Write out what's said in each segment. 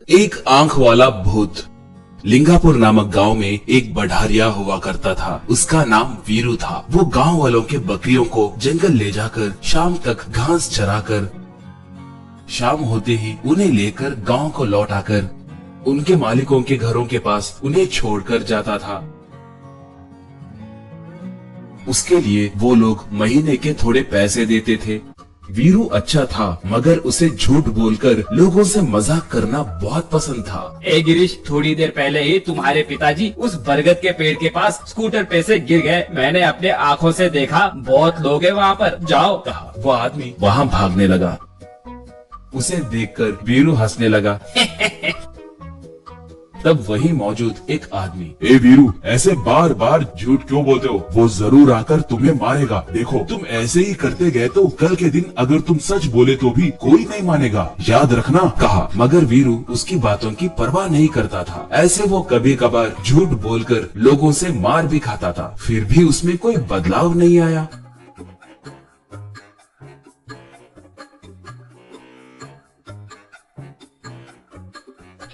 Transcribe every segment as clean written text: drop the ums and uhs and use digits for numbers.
एक आंख वाला भूत। लिंगापुर नामक गांव में एक बढ़ारिया हुआ करता था। उसका नाम वीरू था। वो गांव वालों के बकरियों को जंगल ले जाकर शाम तक घास चराकर शाम होते ही उन्हें लेकर गांव को लौट आकर उनके मालिकों के घरों के पास उन्हें छोड़कर जाता था। उसके लिए वो लोग महीने के थोड़े पैसे देते थे। वीरू अच्छा था, मगर उसे झूठ बोलकर लोगों से मजाक करना बहुत पसंद था। ए गिरीश, थोड़ी देर पहले ही तुम्हारे पिताजी उस बरगद के पेड़ के पास स्कूटर पे से गिर गए। मैंने अपने आँखों से देखा, बहुत लोग हैं वहाँ पर, जाओ। कहा। वो आदमी वहाँ भागने लगा। उसे देखकर वीरू हंसने लगा। तब वहीं मौजूद एक आदमी, ए वीरू, ऐसे बार बार झूठ क्यों बोलते हो? वो जरूर आकर तुम्हें मारेगा। देखो, तुम ऐसे ही करते गए तो कल के दिन अगर तुम सच बोले तो भी कोई नहीं मानेगा, याद रखना। कहा। मगर वीरू उसकी बातों की परवाह नहीं करता था। ऐसे वो कभी कभार झूठ बोलकर लोगों से मार भी खाता था, फिर भी उसमें कोई बदलाव नहीं आया।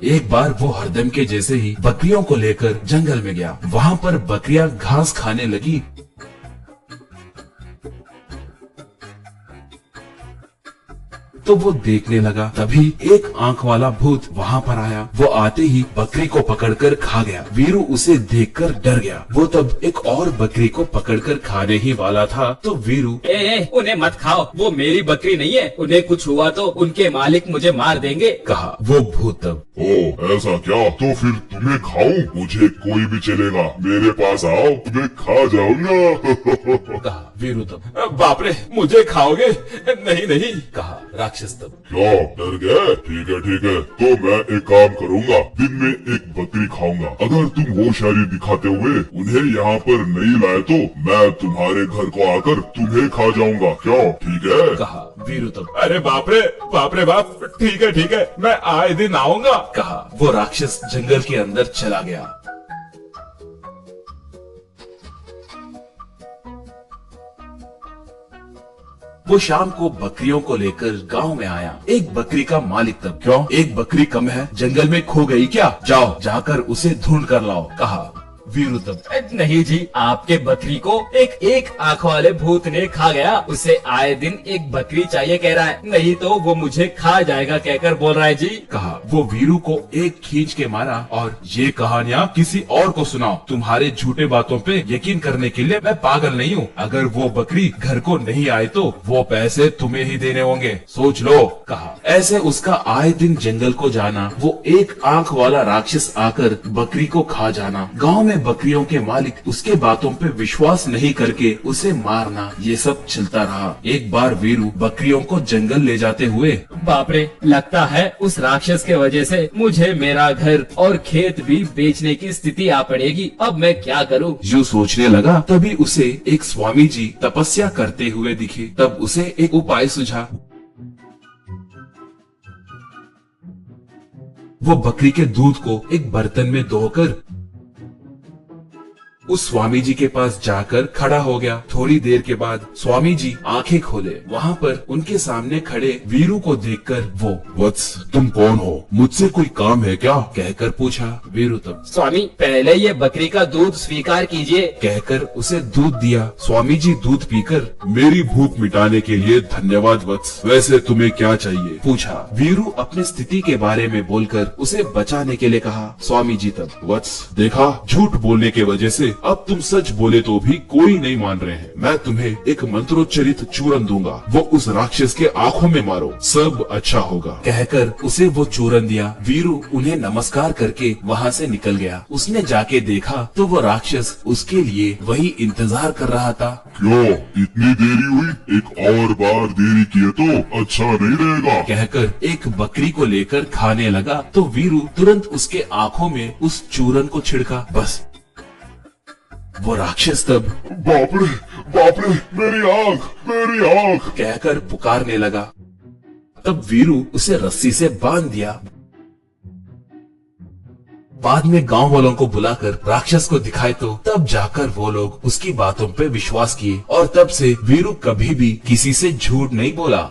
एक बार वो हरदम के जैसे ही बकरियों को लेकर जंगल में गया। वहाँ पर बकरियां घास खाने लगी। तो वो देखने लगा। तभी एक आंख वाला भूत वहाँ पर आया। वो आते ही बकरी को पकड़कर खा गया। वीरू उसे देखकर डर गया। वो तब एक और बकरी को पकड़कर खाने ही वाला था तो वीरू, उन्हें मत खाओ, वो मेरी बकरी नहीं है। उन्हें कुछ हुआ तो उनके मालिक मुझे मार देंगे। कहा। वो भूत तब, ओ ऐसा क्या? तो फिर तुम्हें खाऊं? मुझे कोई भी चलेगा, मेरे पास आओ, तुम्हें खा जाऊंगा। कहा। वीरू तब, बाप रे, मुझे खाओगे? नहीं नहीं। कहा। राक्षस तब, क्या डर गए? ठीक है, तो मैं एक काम करूंगा, दिन में एक बकरी खाऊंगा। अगर तुम होशियारी दिखाते हुए उन्हें यहाँ पर नहीं लाए तो मैं तुम्हारे घर को आकर तुम्हें खा जाऊंगा। क्या ठीक है? कहा। वीरू तब, अरे बाप रे बाप, ठीक है, मैं आए दिन आऊंगा। कहा। वो राक्षस जंगल के अंदर चला गया। वो शाम को बकरियों को लेकर गांव में आया। एक बकरी का मालिक तब, क्यों, एक बकरी कम है? जंगल में खो गई क्या? जाओ, जाकर उसे ढूंढ कर लाओ। कहा। वीरू तब, नहीं जी, आपके बकरी को एक आंख वाले भूत ने खा गया। उसे आए दिन एक बकरी चाहिए कह रहा है, नहीं तो वो मुझे खा जाएगा कहकर बोल रहा है जी। कहा। वो वीरू को एक खींच के मारा और ये कहानियाँ किसी और को सुनाओ। तुम्हारे झूठे बातों पे यकीन करने के लिए मैं पागल नहीं हूँ। अगर वो बकरी घर को नहीं आए तो वो पैसे तुम्हें ही देने होंगे, सोच लो। कहा। ऐसे उसका आए दिन जंगल को जाना, वो एक आंख वाला राक्षस आकर बकरी को खा जाना, गाँव में बकरियों के मालिक उसके बातों पे विश्वास नहीं करके उसे मारना, ये सब चलता रहा। एक बार वीरू बकरियों को जंगल ले जाते हुए, बाप रे, लगता है उस राक्षस के वजह से मुझे मेरा घर और खेत भी बेचने की स्थिति आ पड़ेगी। अब मैं क्या करूं? यूं सोचने लगा। तभी उसे एक स्वामी जी तपस्या करते हुए दिखे। तब उसे एक उपाय सूझा। वो बकरी के दूध को एक बर्तन में धोकर उस स्वामी जी के पास जाकर खड़ा हो गया। थोड़ी देर के बाद स्वामी जी आंखें खोले। वहाँ पर उनके सामने खड़े वीरू को देखकर वो, वत्स, तुम कौन हो? मुझसे कोई काम है क्या? कहकर पूछा। वीरू तब, स्वामी, पहले ये बकरी का दूध स्वीकार कीजिए। कहकर उसे दूध दिया। स्वामी जी दूध पीकर, मेरी भूख मिटाने के लिए धन्यवाद वत्स। वैसे तुम्हें क्या चाहिए? पूछा। वीरू अपनी स्थिति के बारे में बोलकर उसे बचाने के लिए कहा। स्वामी जी तब, वत्स, देखा, झूठ बोलने के वजह से अब तुम सच बोले तो भी कोई नहीं मान रहे हैं। मैं तुम्हें एक मंत्रोच्चरित चूरन दूंगा, वो उस राक्षस के आंखों में मारो, सब अच्छा होगा। कहकर उसे वो चूरन दिया। वीरू उन्हें नमस्कार करके वहाँ से निकल गया। उसने जाके देखा तो वो राक्षस उसके लिए वही इंतजार कर रहा था। क्यों इतनी देरी हुई? एक और बार देरी किए तो अच्छा नहीं रहेगा। कहकर एक बकरी को लेकर खाने लगा तो वीरू तुरंत उसके आंखों में उस चूरन को छिड़का। बस वो राक्षस तब, बाप रे, मेरी आँख कहकर पुकारने लगा। तब वीरू उसे रस्सी से बांध दिया। बाद में गांव वालों को बुलाकर राक्षस को दिखाए तो तब जाकर वो लोग उसकी बातों पे विश्वास किए और तब से वीरू कभी भी किसी से झूठ नहीं बोला।